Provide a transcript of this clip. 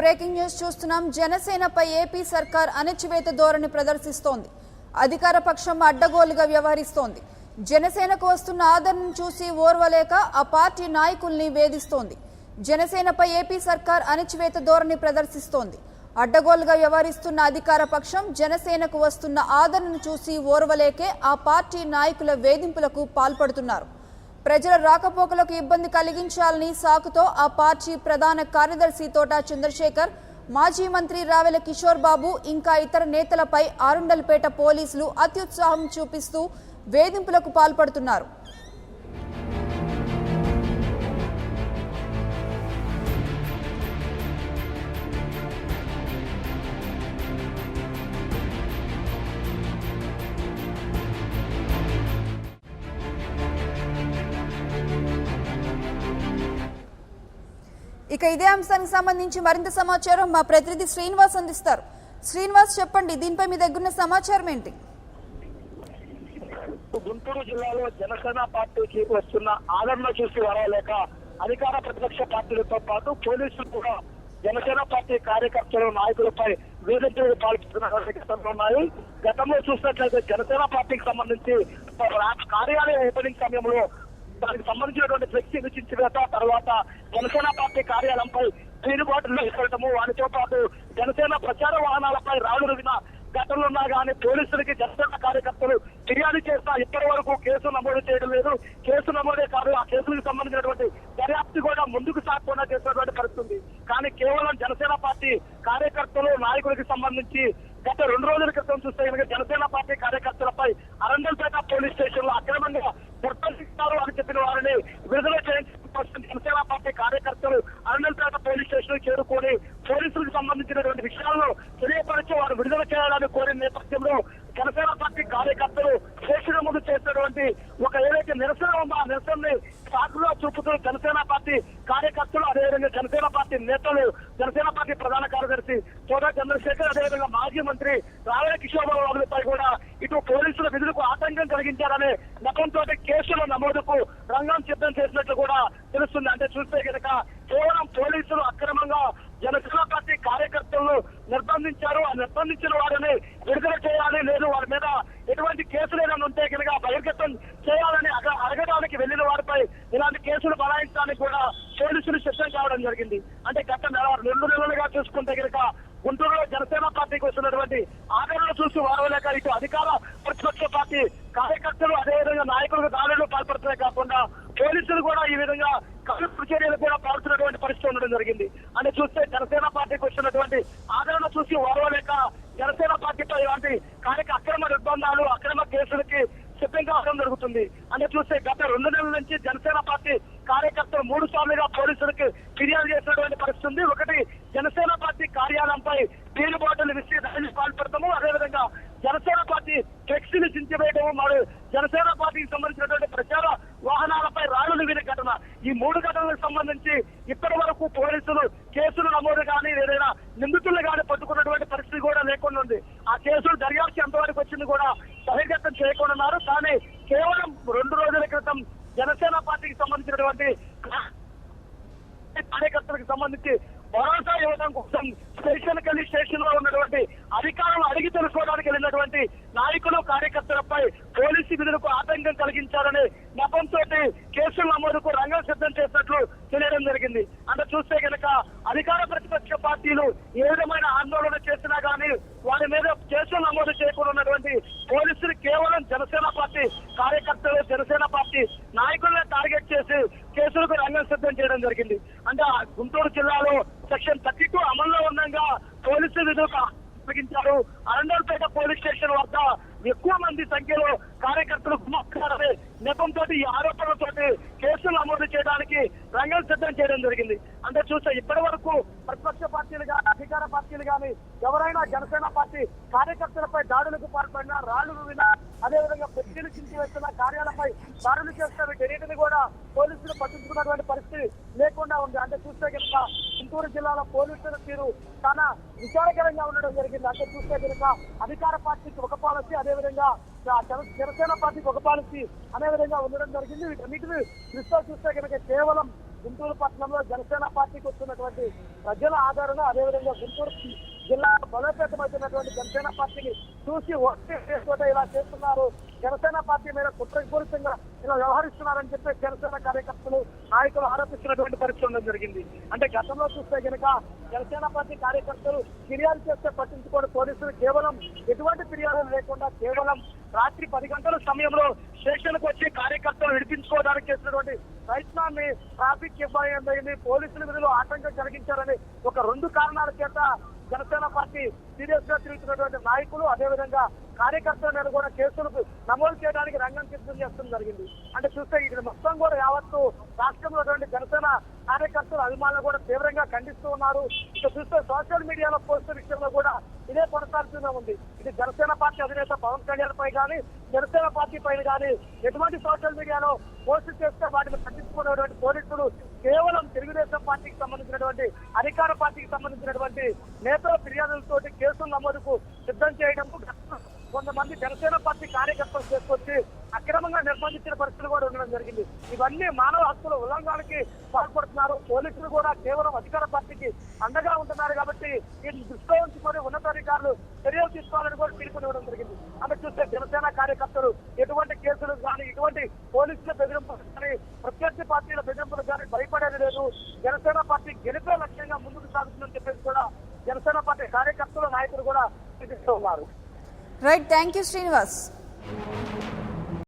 Breaking news చూస్తున్నాం. జనసేనపై AP సర్కార్ అణచివేత ధోరణి ప్రదర్శిస్తోంది. అధికార పక్షం అడ్డగోలుగా వ్యవహరిస్తోంది. జనసేనకు వస్తున్న ఆదరణను చూసి ఓర్వలేక ఆ పార్టీ నాయకుల్ని వేధిస్తోంది. జనసేనపై ఏపీ సర్కార్ అణచివేత ధోరణి ప్రదర్శిస్తోంది. అడ్డగోలుగా వ్యవహరిస్తున్న అధికార పక్షం జనసేనకు వస్తున్న ఆదరణను చూసి ఓర్వలేకే ఆ పార్టీ నాయకుల వేధింపులకు పాల్పడుతున్నారు. ప్రజల రాకపోకలకు ఇబ్బంది కలిగించాలని సాకుతో ఆ పార్టీ ప్రధాన కార్యదర్శి తోట చంద్రశేఖర్, మాజీ మంత్రి రావెల కిషోర్ బాబు ఇంకా ఇతర నేతలపై ఆరుండలపేట పోలీసులు అత్యుత్సాహం చూపిస్తూ వేధింపులకు పాల్పడుతున్నారు. ఇక ఇదే అంశానికి సంబంధించి మరింత సమాచారం మా ప్రతినిధి శ్రీనివాస్ అందిస్తారు. శ్రీనివాస్, చెప్పండి, దీనిపై మీ దగ్గర సమాచారం ఏంటి? గుంటూరు జిల్లాలో జనసేన పార్టీకి వస్తున్న ఆదరణ చూసి వరలేక అధికార ప్రతిపక్ష పార్టీలతో పాటు పోలీసులు కూడా జనసేన పార్టీ కార్యకర్తలు నాయకులపై వేధింపులకు పాల్పడుతున్న ఉన్నాయి. గతంలో చూసినట్లయితే జనసేన పార్టీకి సంబంధించి కార్యాలయ ఓపెనింగ్ సమయంలో దానికి సంబంధించినటువంటి ఫ్లెక్సీ విచించవేత తర్వాత జనసేన పార్టీ కార్యాలయంపై తీరుబాటులో ఇవ్వటము, వాటితో పాటు జనసేన ప్రచార వాహనాలపై రాళ్లు రువిన ఘటనలు ఉన్నా కానీ పోలీసులకి జనసేన కార్యకర్తలు ఫిర్యాదు చేస్తా ఇప్పటి వరకు కేసు నమోదు చేయడం లేదు. కేసు నమోదే కాదు, ఆ కేసులకు సంబంధించినటువంటి దర్యాప్తు కూడా ముందుకు సాగకుండా చేసినటువంటి పరిస్థితి. కానీ కేవలం జనసేన పార్టీ కార్యకర్తలు నాయకులకు సంబంధించి గత 2 రోజుల క్రితం చూస్తే కనుక జనసేన పార్టీ కార్యకర్తలపై అరండల్పేట పోలీస్ స్టేషన్ లో అక్రమంగా నిర్బంధిస్తారు అని చెప్పిన వారిని విడుదల చేయించిన జనసేన పార్టీ కార్యకర్తలు అరండల్పేట పోలీస్ స్టేషన్ చేరుకొని పోలీసులకు సంబంధించినటువంటి విషయాలను తెలియపరిచి వారు విడుదల చేయాలని కోరిన నేపథ్యంలో జనసేన పార్టీ కార్యకర్తలు స్టేషన్ ముందు చేసినటువంటి ఒక ఏదైతే నిరసన ఉందో ఆ నిరసనని సాకుగా చూపుతూ జనసేన పార్టీ కార్యకర్తలు, అదేవిధంగా జనసేన పార్టీ నేతలు, జనసేన పార్టీ ప్రధాన కార్యదర్శి తోట చంద్రశేఖర్, అదేవిధంగా మాజీ మంత్రి రావెల కిషోర్ బాబులపై కూడా ఇటు పోలీసుల విధులకు ఆటంకం కలిగించారనే నెపంతో కేసుల నమోదుకు రంగం సిద్ధం చేసినట్లు కూడా తెలుస్తుంది. అంటే చూస్తే కనుక కేవలం పోలీసులు అక్రమంగా జనసేన పార్టీ కార్యకర్తలను నిర్బంధించారు. ఆ నిర్బంధించిన వారిని విడుదల చేయాలి, లేదు వారి మీద ఎటువంటి కేసులు ఏదైనా ఉంటే కనుక బహిర్గతం చేయాలని అడగడానికి వెళ్లిన వారిపై ఇలాంటి కేసులు బనాయించడానికి కూడా పోలీసులు సిద్ధం కావడం జరిగింది. అంటే గత 2 నెలలుగా చూసుకుంటే కనుక గుంటూరులో జనసేన పార్టీకి వస్తున్నటువంటి ఆదరణ చూసి వారవలేక ఇటు అధికార ప్రతిపక్ష పార్టీ కార్యకర్తలు అదేవిధంగా నాయకులకు దాడులు పాల్పడుతున్నాయి కాకుండా పోలీసులు కూడా ఈ విధంగా కలుపు చర్యలు కూడా పాల్పడుతున్నటువంటి పరిస్థితి ఉండడం జరిగింది. అంటే చూస్తే జనసేన పార్టీకి వస్తున్నటువంటి ఆదరణ చూసి వారవలేక జనసేన పార్టీపై ఇలాంటి అక్రమ నిర్బంధాలు, అక్రమ కేసులకి సిద్ధం కావడం జరుగుతుంది. అంటే చూస్తే గత 2 నెలల నుంచి జనసేన పార్టీ కార్యకర్తలు 3 సార్లుగా పోలీసులకు ఫిర్యాదు చేసినటువంటి పరిస్థితి ఉంది. ఒకటి జనసేన పార్టీ కార్యాలయంపై తీరు బాటలు విసిరి దాడిని పాల్పడతాము, అదేవిధంగా జనసేన పార్టీ ఫ్లెక్సీలు చించివేయడము, మరి జనసేన పార్టీకి సంబంధించినటువంటి ప్రచార వాహనాలపై రాళ్లు వినే ఘటన. ఈ 3 ఘటనలకు సంబంధించి ఇప్పటి వరకు పోలీసులు కేసులు నమోదు కానీ ఏదైనా నిందితులు కానీ పట్టుకున్నటువంటి పరిస్థితి కూడా లేకుండా ఉంది. ఆ కేసులు దర్యాప్తు ఎంతవరకు వచ్చింది కూడా బహిర్గతం చేయకుండా. కానీ కేవలం 2 రోజుల క్రితం జనసేన పార్టీకి సంబంధించినటువంటి కార్యకర్తలకు సంబంధించి భరోసా ఇవ్వడం కోసం స్టేషన్ లో ఉన్నటువంటి అధికారులు అడిగి తెలుసుకోవడానికి వెళ్ళినటువంటి నాయకులు కార్యకర్తలపై పోలీసు విధులకు ఆటంకం కలిగించారనే నెపంతో కేసుల నమోదుకు రంగం సిద్ధం చేసినట్లు తెలియడం జరిగింది. అంటే చూస్తే కనుక అధికార ప్రతిపక్ష పార్టీలు ఏ విధమైన ఆందోళన చేసినా కానీ వారి మీద కేసులు నమోదు చేయకుండా ఉన్నటువంటి పోలీసులు కేవలం జనసేన పార్టీ కార్యకర్తలు, జనసేన పార్టీ నాయకులనే టార్గెట్ చేసి కేసులకు రంగం సిద్ధం చేయడం జరిగింది. అంటే గుంటూరు జిల్లాలో సెక్షన్ 32 అమల్లో ఉండగా పోలీసు విధులకు అప్పగించారు. అరండల్పేట పోలీస్ స్టేషన్ వద్ద ఎక్కువ మంది సంఖ్యలో కార్యకర్తలు గుమ్మస్తారనే నెపంతో ఈ ఆరోపణలతో కేసులు నమోదు చేయడానికి రంగం సిద్ధం చేయడం జరిగింది. అంటే చూస్తే ఇప్పటి వరకు ప్రతిపక్ష పార్టీలు కానీ అధికార పార్టీలు కానీ ఎవరైనా జనసేన పార్టీ కార్యకర్తలపై దాడులకు పాల్పడినా, రాళ్లు రువినా, అదేవిధంగా ఫ్లెక్సీలు చించివేస్తున్న కార్యాలపై దాడులు చేస్తున్న వీటన్నిటిని కూడా పోలీసులు పట్టించుకున్నటువంటి పరిస్థితి లేకుండా ఉంది. అంటే చూస్తే కనుక గుంటూరు జిల్లాలో పోలీసుల తీరు చాలా విచారకరంగా ఉండడం జరిగింది. అంటే చూస్తే కనుక అధికార పార్టీకి ఒక పాలసీ, అదేవిధంగా జనసేన పార్టీకి ఒక పాలసీ అనే విధంగా ఉండడం జరిగింది. వీటన్నిటిని దృష్టిలో చూస్తే కనుక కేవలం గుంటూరు పట్టణంలో జనసేన పార్టీకి వస్తున్నటువంటి ప్రజల ఆదరణ, అదేవిధంగా గుంటూరు జిల్లా బలోపేతమవుతున్నటువంటి జనసేన పార్టీని చూసి ఓటు వేసుకోవడం ఇలా చేస్తున్నారు, జనసేన పార్టీ మీద కుట్రపూరితంగా ఇలా వ్యవహరిస్తున్నారని చెప్పి జనసేన కార్యకర్తలు, నాయకులు ఆరోపిస్తున్నటువంటి పరిస్థితి ఉండడం జరిగింది. అంటే గతంలో చూస్తే కనుక జనసేన పార్టీ కార్యకర్తలు ఫిర్యాదు చేస్తే పట్టించుకోని పోలీసులు కేవలం ఎటువంటి ఫిర్యాదులు లేకుండా కేవలం రాత్రి 10 గంటల సమయంలో స్టేషన్కు వచ్చి కార్యకర్తలు విడిపించుకోవడానికి చేసినటువంటి ప్రయత్నాన్ని ట్రాఫిక్ ఇబ్బంది, పోలీసుల విధులు ఆటంకం కలిగించారని ఒక 2 కారణాల చేత జనసేన పార్టీ సీరియస్ గా తిరుగుతున్నటువంటి నాయకులు, అదేవిధంగా కార్యకర్తల మీద కూడా కేసులకు నమోదు చేయడానికి రంగం సిద్ధం చేస్తడం జరిగింది. అంటే చూస్తే ఇది మొత్తం కూడా యావత్తు రాష్ట్రంలో జనసేన కార్యకర్తలు, అభిమానులు కూడా తీవ్రంగా ఖండిస్తూ ఉన్నారు. ఇక చూస్తే సోషల్ మీడియాలో పోస్టుల విషయంలో కూడా ఇదే కొనసాగుతూనే ఉంది. ఇది జనసేన పార్టీ అధినేత పవన్ కళ్యాణ్ పై కానీ, జనసేన పార్టీ పైన కానీ ఎటువంటి సోషల్ మీడియాలో పోస్టు చేస్తే వాటిని పట్టించుకునేటువంటి పోలీసులు కేవలం తెలుగుదేశం పార్టీకి సంబంధించినటువంటి, అధికార పార్టీకి సంబంధించినటువంటి నేతల ఫిర్యాదులతోటి కేసులు నమోదుకు సిద్ధం చేయడం, కొంతమంది జనసేన పార్టీ కార్యకర్తలు చేసుకొచ్చి అక్రమంగా నిర్బంధించిన పరిస్థితులు కూడా ఉండడం జరిగింది. ఇవన్నీ మానవ హక్కుల ఉల్లంఘనకి పాల్పడుతున్నారు. పోలీసులు కూడా కేవలం అధికార పార్టీకి అండగా ఉంటున్నారు కాబట్టి వీటిని దృష్టిలో ఉంచుకొని ఉన్నతాధికారులు చర్యలు తీసుకోవాలని కూడా పిలుపునివ్వడం జరిగింది. అంటే చూస్తే జనసేన కార్యకర్తలు ఎటువంటి కేసులు కానీ, ఇటువంటి పోలీసుల బెదిరింపులు కానీ, ప్రత్యర్థి పార్టీల బెదిరింపులు కానీ భయపడేది లేదు. జనసేన పార్టీ గెలిపే లక్ష్యంగా ముందుకు సాగుతుందని చెప్పేసి కూడా జనసేన పార్టీ కార్యకర్తలు, నాయకులు కూడా సూచిస్తూ ఉన్నారు. Right, thank you Srinivas.